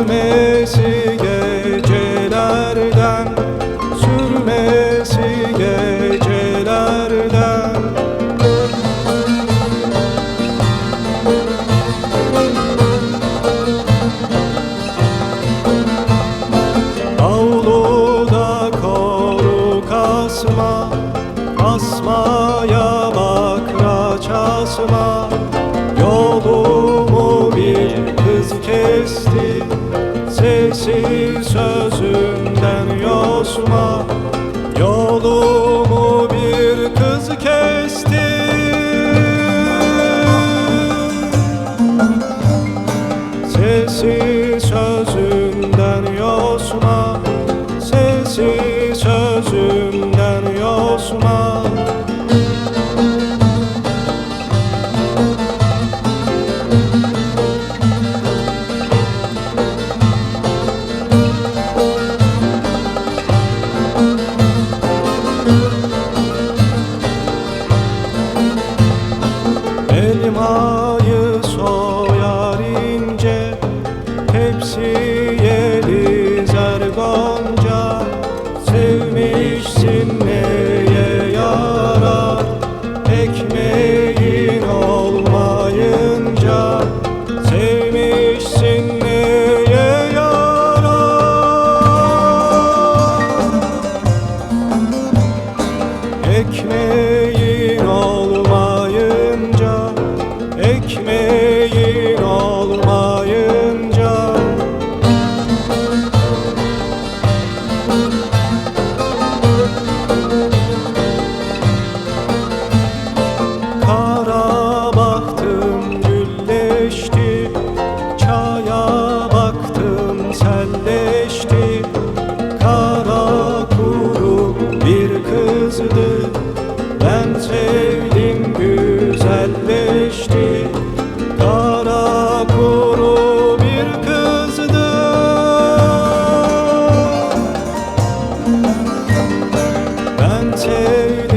Sürmesi gecelerden, sürmesi gecelerden. Avluda koruk asma, asmaya bakraç asma. Yolumu bir kız kesti, sesi sözünden yosma. Yolumu bir kız kesti, sesi sözünden yosma, sesi sözünden yosma. Elmayı soyar ince, tepsiye dizer gonca. Sevmişsin neye yarar, ekmeğin olmayınca. Sevmişsin neye yarar, ekmeğin olmayınca, ekmeğin olmayınca. Kara baktım gülleşti, çaya baktım selleşti. Kara kuru bir kızdı, ben sevdim güzelleşti. Kara kuru bir kızdı, ben sevdim